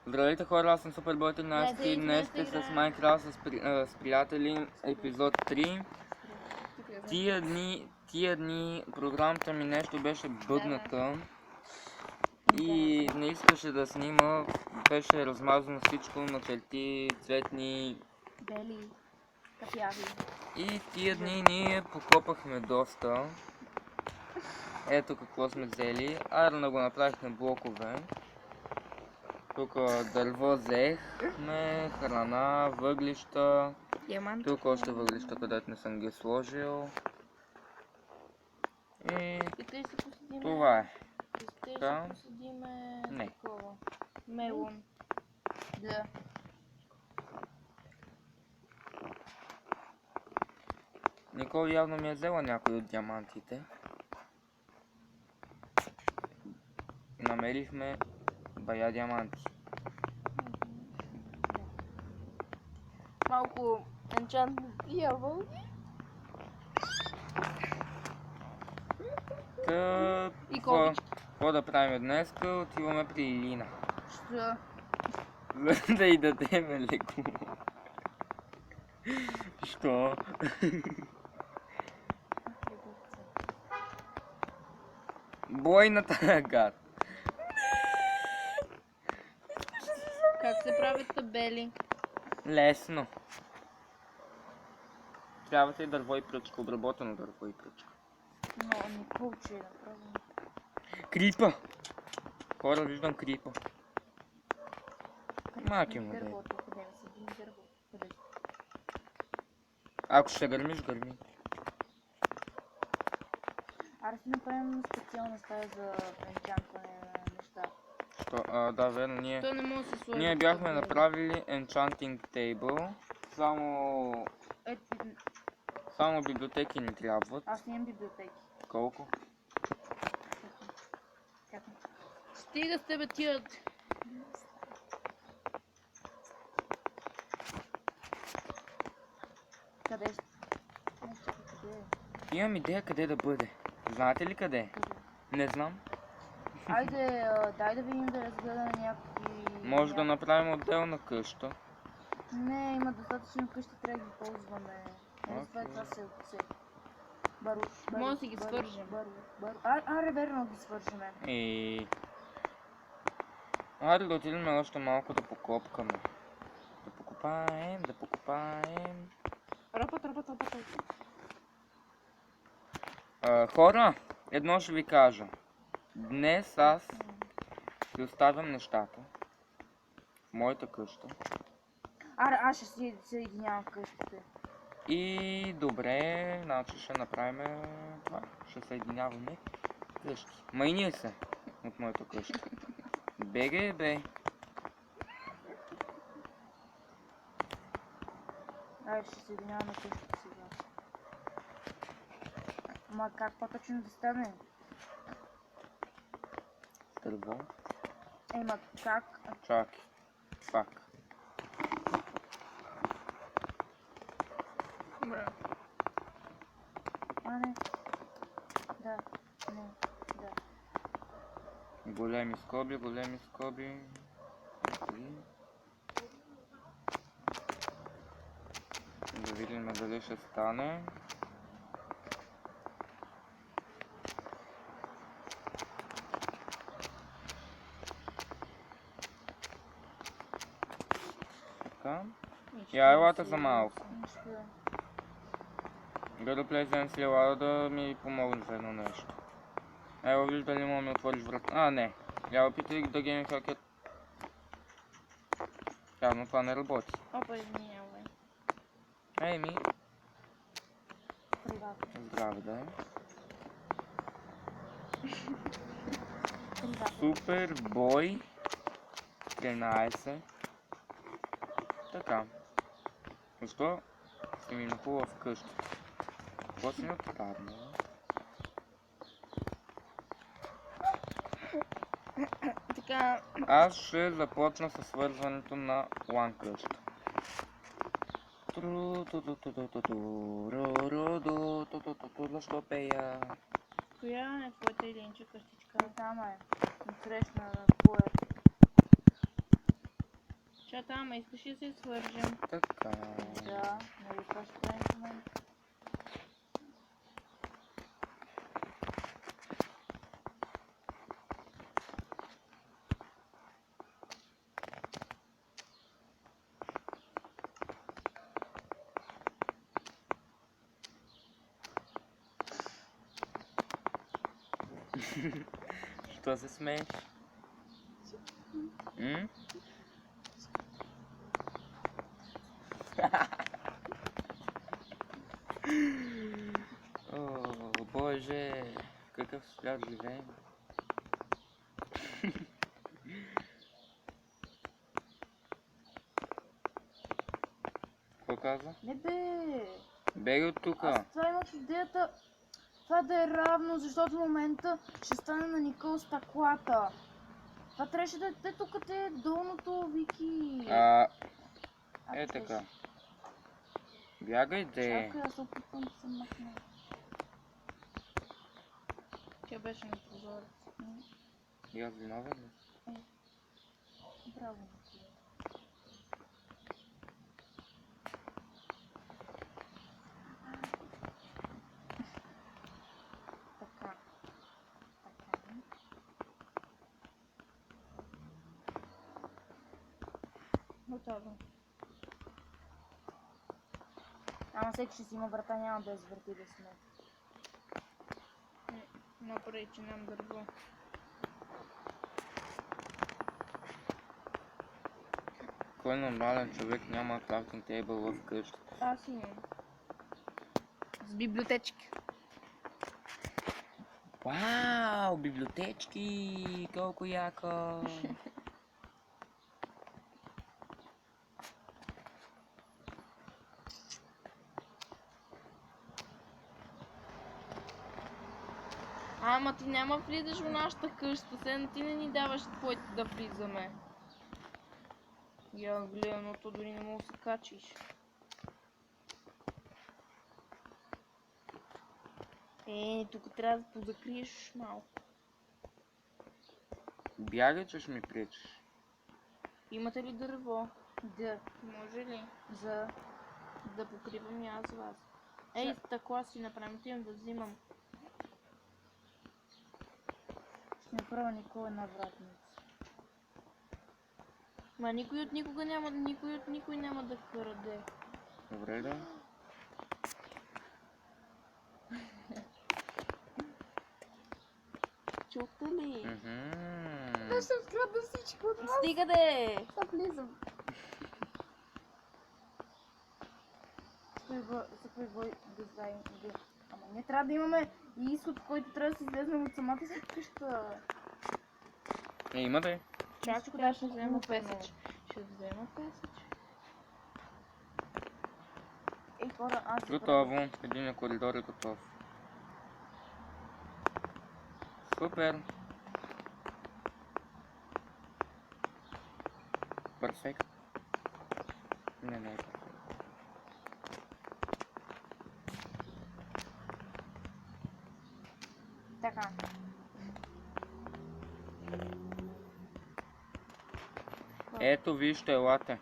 Здравейте хора, аз съм Superboy 13 и днес сте с Minecraft с приятели, епизод 3. Тия дни програмата ми нещо беше бъдната и не искаше да снима, беше размазано всичко на черти, цветни, бели, кафяви. И тия дни ние покопахме доста. Ето какво сме взели. Айрона го направихме блокове. Тук дърво взехме, храна, въглища. Тук още въглища, където не съм ги сложил. И това е. Искаш да посадиме такова. Мелон. Да. Никол явно ми е взела някой от диамантите. Намерихме бая диаманти. Малко енчант дявол. И какво да правим днес? Отиваме при Илина. Що? За да й дадем леко. Що? Бой на тая гад. Как се правят табели? Лесно. Трябва ти дърво и пръчка, обработено дърво и пръчка. Но не получи направо. Крипа! Хора, виждам крипа. Маки му дай. Ако ще гърмиш, гърми. Аре си направим специална стая за енчантване на неща. Да, верно, ние бяхме направили enchanting table. Само библиотеки ни трябват. Аз нямам библиотеки. Колко? Стига с тебе тия... Къде е? Имам идея къде да бъде. Знаете ли къде? Не знам. Айде, дай да видим да разгледаме някакви... Може да направим отделна къща. Не, има достатъчно къщи, трябва да ги ползваме. Това се отсе. Може да си ги свържем. Аре, верно ги свържеме. Аре да отидем още малко да покопкаме. Да покопаем. Рапът. Хора, едно ще ви кажа. Днес аз ви оставям нещата в моята къща. Аре, аз ще си съединявам къщите. И добре, значи ще направим това. Ще съединяваме къщи. Майни се от моята къща. Бегай, бе. Айде, ще съединяваме къщите сега. Ама как по-точно да стане? Дърво. Ема как? Чакай. Пак. Бре. Не. Да. Големи скоби. Да видим дали ще стане. Така. Я елата за малко. Да влезем с Лила да ми помогне за едно нещо. Ево, виж дали мога ми отвориш врата. Не. Я опитай да гейм хакет. Явно това не работи. Опа, извинявай. Еми. Здраве, да е. Superboy 13. Така. Защо си ми нахува в къща? Какво си откраднала? Така... Аз ще започна със свързването на лан къща. Защо пея? Коя е твоята Илинче къщичка? Там е. Насрещна на твоя. Чата, ама искаш ли да се свържем? Така. Да, нали това ще правим в момента. Що се смееш? М? О, боже, в какъв свят живеем? Какво каза? Не бе! Беги от тука. Аз това имах идеята, това да е равно, защото в момента ще стане на Никол стъклата. Това трябваше да е тук, е долното, Вики. Е така. Бягай де. Чакай, аз се опитвам да се махна. Тя беше на прозорец. И аз виновен ли? Браво, Никол. Така. Така. Готово. Ама всеки ще си има врата, няма да извърти да сме. Направи, че нямам дърво. Кой нормален човек няма крафтинг тейбъл в къща? Аз имам. С библиотечки. Вау, библиотечки, колко яко. Ама ти няма влизаш в нашата къща, сега ти не ни даваш твоите да влизаме. Я гледам, но то дори не мога да се качиш. Тук трябва да позакриеш малко. Бягай, че ще ми пречиш. Имате ли дърво? Да. Може ли За... да покривам и аз вас? Ей, стъкла си направим, отивам да взимам. Ще направя Никол една вратница. Ма никой от никой няма да краде. Добре да. Чухте ли? Аз съм открадна всичко от вас. Стига де! Да влизам. Всеки бой дизайн. Ама ние трябва да имаме и изход, който трябва да си излезем от самата си къща. Има да е. Чакай, кога ще взема песъч. Ще взема песъч. Ей, хора, аз... Готово. Един коридор е готов. Супер. Перфект. Не е перфект. Така. Ето вижте, елате.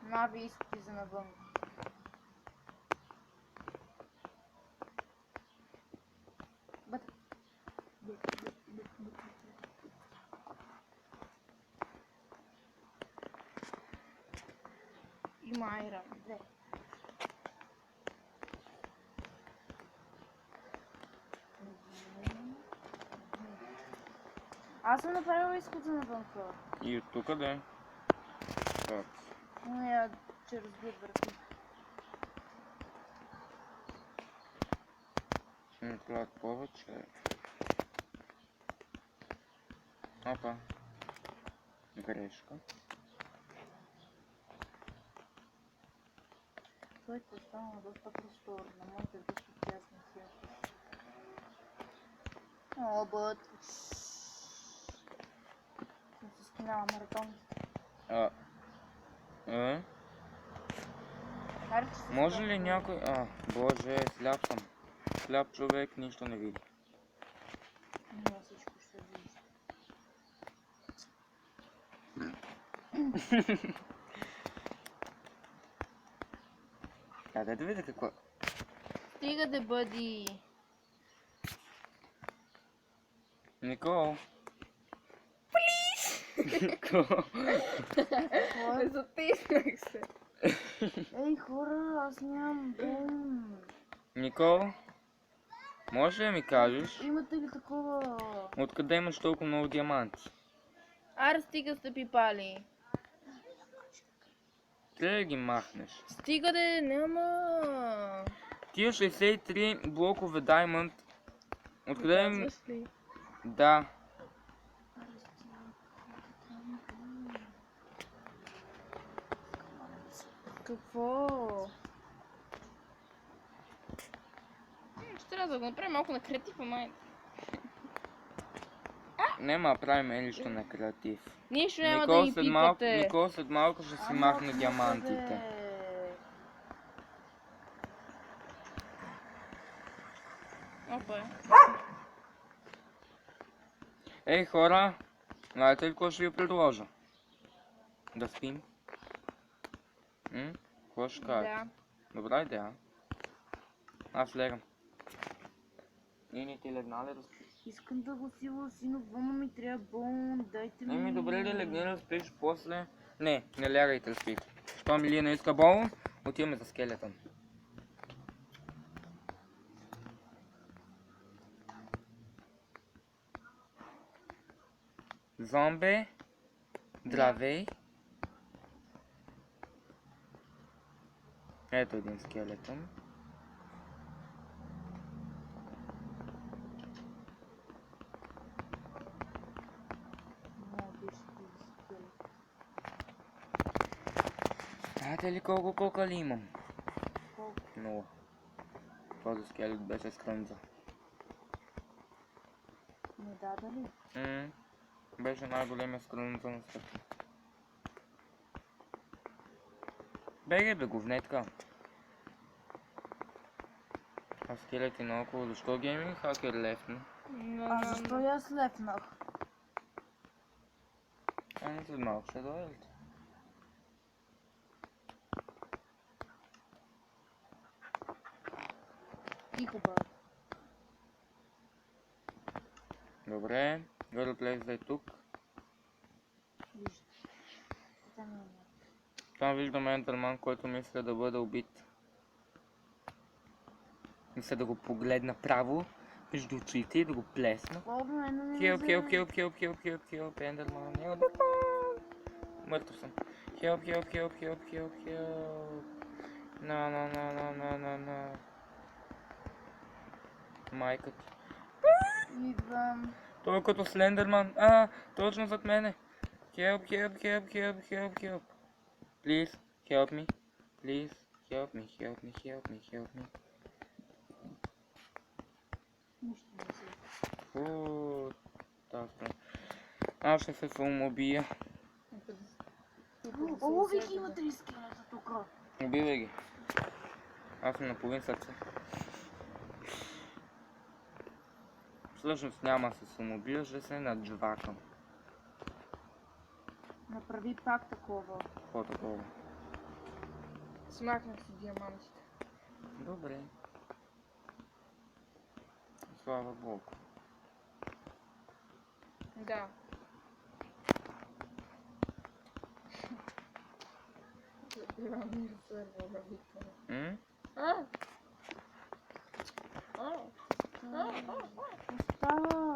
Нави изходи за навън. Има айран. Две. Аз съм направила изход за навън, хора. И от тук да е. Так. Но я че разбият върху. Ще ми трябват повече. Опа. Грешка. Твоето е станало доста просторно. Моето е доста тясно сякаш. О, бъд. Съм се скинала маратон. Може ли някой... боже, сляп съм. Сляп човек, нищо не види. Не, всичко ще вижда. Дай да видя какво. Стига да бъди. Никол. Никол. Затиснах се. Ей, хора, аз нямам бон. Никол. Може ли да ми кажеш, Имате ли такова? откъде имаш толкова много диаманти? Аре, стига стъпи пали. Трябва да ги махнеш. Стига да няма. Тия 63 блокове Diamond. Откъде им... Казваш ли? Да. Какво? Ще трябва да го направим малко на креатив, ама... Нема правим нищо на креатив. Нищо няма да ни пипате. Никол след малко ще си махне диамантите. Опа е. Ей хора, знаете ли какво ще ви предложа? Да спим? Какво ще кажете? Да. Добра идея. Аз легам. И не ти легна ли да спиш? Искам да го сила синов, двама ми трябва бон, дайте ми. Еми добре да легни да спиш после. Не лягайте да спите. Щом Илия не иска бол, отиваме за скелетън. Зомби, здравей. Ето един скелетън. Знаете ли колко кокали имам? Колко? Много. Този скелет беше с крънза. Не даде ли? Беше най-големия с крънза на света. Бегай бе, говнетка. А скелети наоколо, защо гейминг хакер лефна? А защо и аз лепнах? Ами след малко ще дойдете. Тихо бър. Добре, Гърплейс да е тук. Вижте. Там няма. Там виждаме Ендерман, който мисля да бъде убит. Мисля да го погледна право между очите и да го плесна. Хелп, Ендерман, мъртъв съм. Хелп. На. Майката. Идвам. Той е като Слендерман. Точно зад мене. Help. Please, help me. Please, help me. Нищо не се. Аз ще се самоубия. О, Вики, има 3 скелета тук. Убивай ги. Аз съм наполовин сърце. Всъщност няма да се самоубия, ще се наджвакам. Направи пак такова. Какво такова? Смакнах си диамантите. Добре. Слава Богу. Да. Забирам сервера, викаме. Остава.